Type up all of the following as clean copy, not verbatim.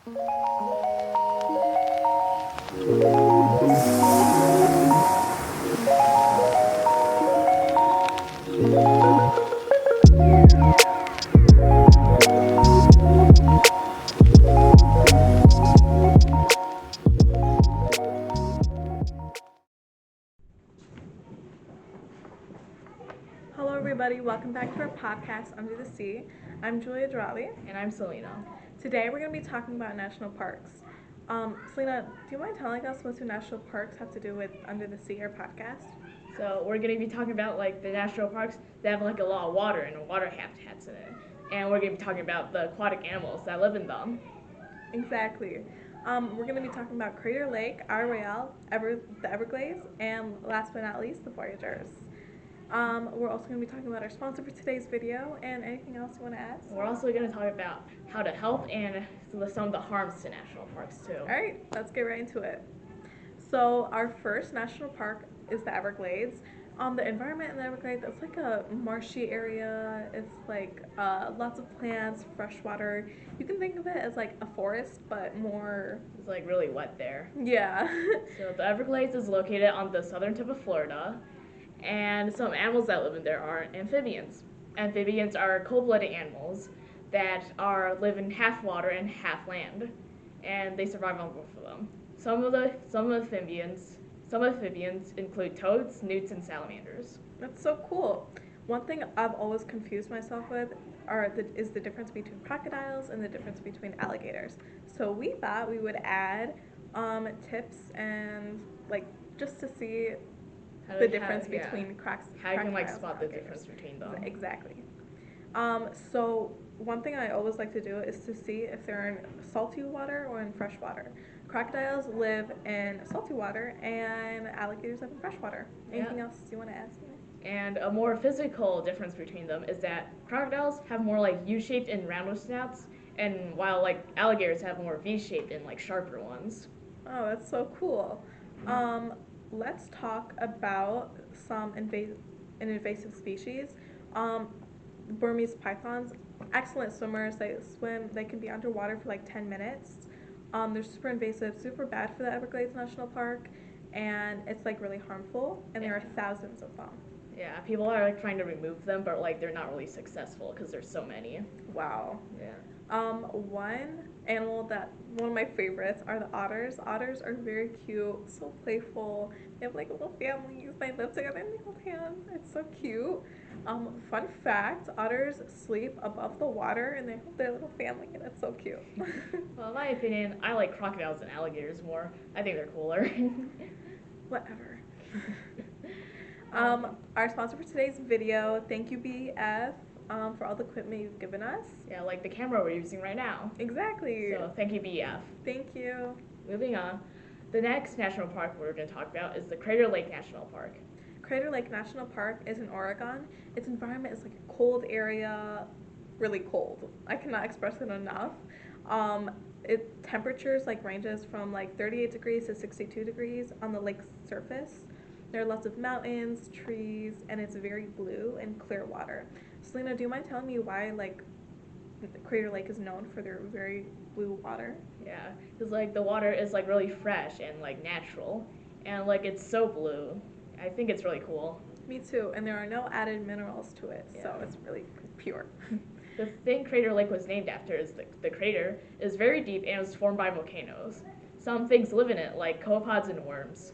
Hello, everybody. Welcome back to our podcast, Under the Sea. I'm Julia Durali. And I'm Selina. Today, we're going to be talking about national parks. Selina, do you mind telling us what do national parks have to do with Under the Sea, our podcast? So we're going to be talking about like the national parks that have like a lot of water and water habitats in it. And we're going to be talking about the aquatic animals that live in them. Exactly. We're going to be talking about Crater Lake, our Royale, the Everglades, and last but not least, the Voyagers. We're also going to be talking about our sponsor for today's video and anything else you want to add? We're also going to talk about how to help and some of the harms to national parks too. All right, let's get right into it. So our first national park is the Everglades. The environment in the Everglades, it's like a marshy area. It's like lots of plants, fresh water. You can think of it as like a forest, but more. It's like really wet there. Yeah. So the Everglades is located on the southern tip of Florida, and some animals that live in there are amphibians. Amphibians are cold-blooded animals that live in half water and half land, and they survive on both of them. Some amphibians include toads, newts, and salamanders. That's so cool. One thing I've always confused myself with is the difference between crocodiles and the difference between alligators. So we thought we would add tips and like just to see the difference between crocodiles. How you can like spot the difference between them. Exactly. So one thing I always like to do is to see if they're in salty water or in fresh water. Crocodiles live in salty water and alligators live in fresh water. Anything else you want to add? And a more physical difference between them is that crocodiles have more like U-shaped and rounder snouts, and while like alligators have more V-shaped and like sharper ones. Oh, that's so cool. Let's talk about some invasive species. Burmese pythons, excellent swimmers. They can be underwater for like 10 minutes. They're super invasive, super bad for the Everglades National Park, and it's like really harmful, and there are thousands of them. Yeah, people are like trying to remove them, but like they're not really successful because there's so many. Wow. Yeah. One of my favorites are the otters. Otters are very cute, so playful. They have like little families. They live together and they hold hands. It's so cute. Fun fact: otters sleep above the water and they hold their little family, and it's so cute. Well, in my opinion, I like crocodiles and alligators more. I think they're cooler. Whatever. Our sponsor for today's video, thank you BF for all the equipment you've given us. Yeah, like the camera we're using right now. Exactly. So thank you BF. Thank you. Moving on, the next national park we're going to talk about is the Crater Lake National Park. Crater Lake National Park is in Oregon. Its environment is like a cold area, really cold. I cannot express it enough. Temperatures like ranges from like 38 degrees to 62 degrees on the lake's surface. There are lots of mountains, trees, and it's very blue and clear water. Selena, do you mind telling me why like Crater Lake is known for their very blue water? Yeah, because like the water is like really fresh and like natural, and like it's so blue. I think it's really cool. Me too, and there are no added minerals to it, so it's really pure. The thing Crater Lake was named after is the crater is very deep and was formed by volcanoes. Some things live in it, like copepods and worms.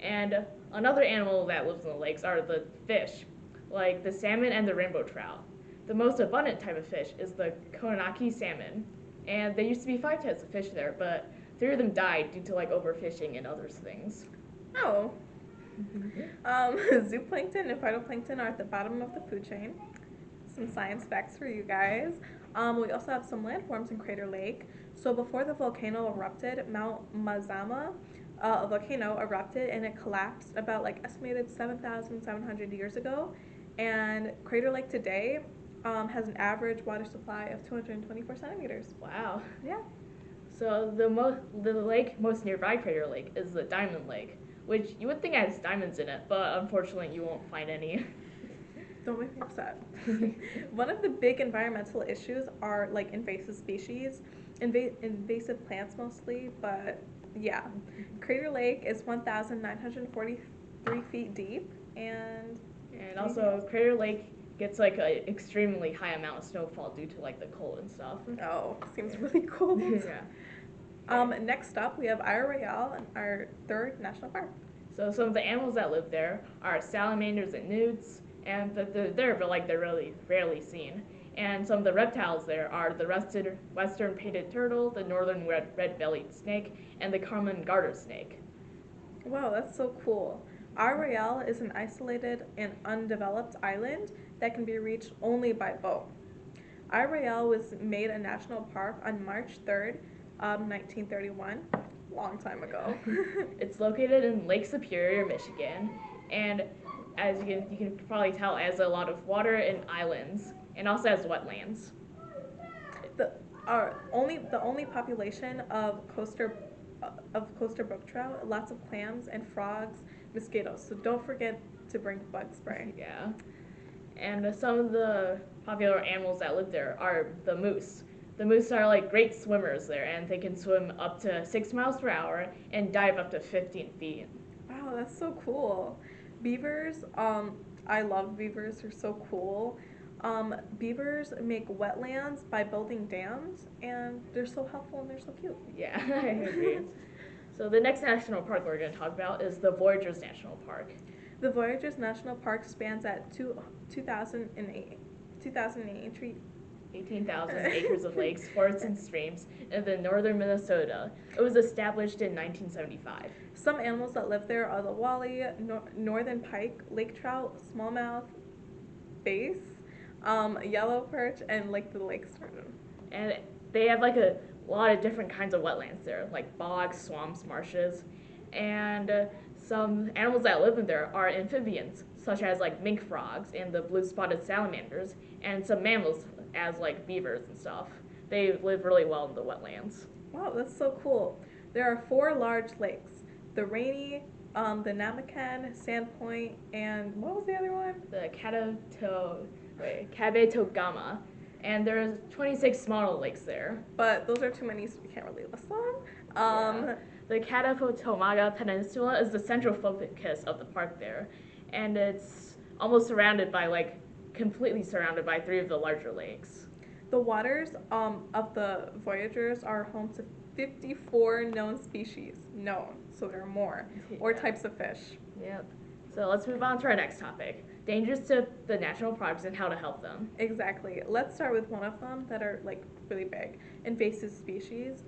And another animal that lives in the lakes are the fish, like the salmon and the rainbow trout. The most abundant type of fish is the Kononaki salmon, and there used to be 5 types of fish there, but 3 of them died due to like overfishing and other things. Oh. Zooplankton and phytoplankton are at the bottom of the food chain. Some science facts for you guys. We also have some landforms in Crater Lake. So before the volcano erupted, Mount Mazama, a volcano erupted and it collapsed about like estimated 7,700 years ago. And Crater Lake today has an average water supply of 224 centimeters. Wow. Yeah. So the lake most nearby Crater Lake is the Diamond Lake, which you would think has diamonds in it, but unfortunately you won't find any. Don't make me upset. One of the big environmental issues are like invasive species. invasive plants mostly, but yeah. Crater Lake is 1,943 feet deep, and And anything also, else? Crater Lake gets like an extremely high amount of snowfall due to like the cold and stuff. Oh, seems really cold. Yeah. Next up, we have Royale, our third national park. So some of the animals that live there are salamanders and newts, and they're there, but like they're really rarely seen. And some of the reptiles there are the western painted turtle, the northern red-bellied snake, and the common garter snake. Wow, that's so cool. Royale is an isolated and undeveloped island that can be reached only by boat. Royale was made a national park on March 3rd, 1931, long time ago. It's located in Lake Superior, Michigan, and as you can probably tell, it has a lot of water and islands, and also has wetlands. the the only population of coaster brook trout, lots of clams and frogs, mosquitoes. So don't forget to bring bug spray. Yeah. And some of the popular animals that live there are the moose. The moose are like great swimmers there, and they can swim up to 6 miles per hour and dive up to 15 feet. Wow, that's so cool. Beavers, I love beavers. They're so cool. Beavers make wetlands by building dams, and they're so helpful and they're so cute. Yeah, I agree. So the next national park we're going to talk about is the Voyagers National Park. The Voyagers National Park spans at 2008, 18,000 acres of lakes, forests, and streams in the northern Minnesota. It was established in 1975. Some animals that live there are the wally, northern pike, lake trout, smallmouth, bass, yellow perch, and the lake sturgeon. And they have like a lot of different kinds of wetlands there, like bogs, swamps, marshes, and some animals that live in there are amphibians, such as like mink frogs and the blue-spotted salamanders, and some mammals as like beavers and stuff. They live really well in the wetlands. Wow, that's so cool. There are 4 large lakes: the Rainy, the Namakan, Sandpoint, and what was the other one? The Kabetogama, and there's 26 smaller lakes there. But those are too many, so we can't really list them. Yeah. The Katapotomaga Peninsula is the central focus of the park there, and it's almost completely surrounded by 3 of the larger lakes. The waters of the Voyagers are home to 54 known species. Known, so there are more, or types of fish. Yep. So let's move on to our next topic: dangers to the national parks and how to help them. Exactly. Let's start with one of them that are really big. Invasive species.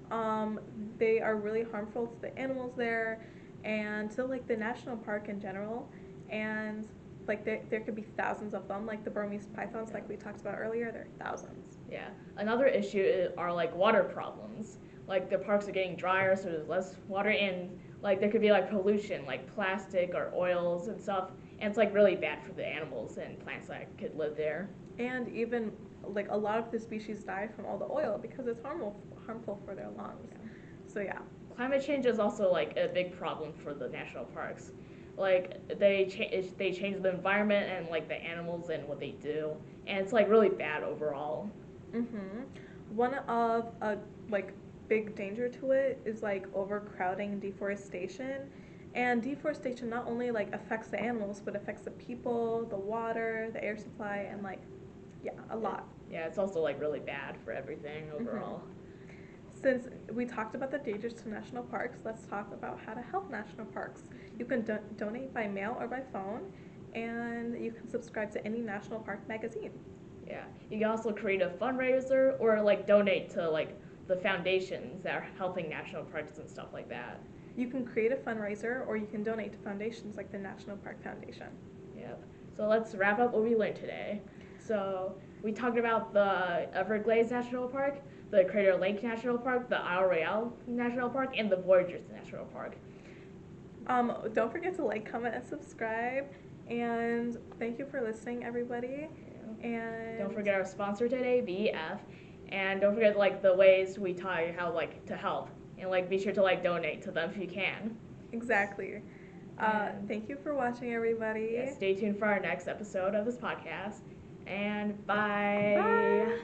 They are really harmful to the animals there, and to the national park in general. And there could be thousands of them, like the Burmese pythons, like we talked about earlier. There are thousands. Yeah. Another issue are like water problems. Like the parks are getting drier, so there's less water, and there could be pollution, like plastic or oils and stuff, and it's really bad for the animals and plants that could live there. And even a lot of the species die from all the oil because it's harmful for their lungs. Yeah. So yeah. Climate change is also a big problem for the national parks. They change the environment and the animals and what they do, and it's really bad overall. Mhm. One of a big danger to it is overcrowding and deforestation. And deforestation not only affects the animals but affects the people, the water, the air supply, and a lot. Yeah, it's also really bad for everything overall. Since we talked about the dangers to national parks, let's talk about how to help national parks. You can donate by mail or by phone, and you can subscribe to any national park magazine. Yeah, you can also create a fundraiser or donate to the foundations that are helping national parks and stuff like that. You can create a fundraiser or you can donate to foundations like the National Park Foundation. Yep. So let's wrap up what we learned today. So we talked about the Everglades National Park, the Crater Lake National Park, the Isle Royale National Park, and the Voyagers National Park. Don't forget to comment, and subscribe. And thank you for listening, everybody. Yeah. And don't forget our sponsor today, BF. And don't forget the ways we taught you how to help. And be sure to donate to them if you can. Exactly. Thank you for watching, everybody. Yeah, stay tuned for our next episode of this podcast. And bye. Bye.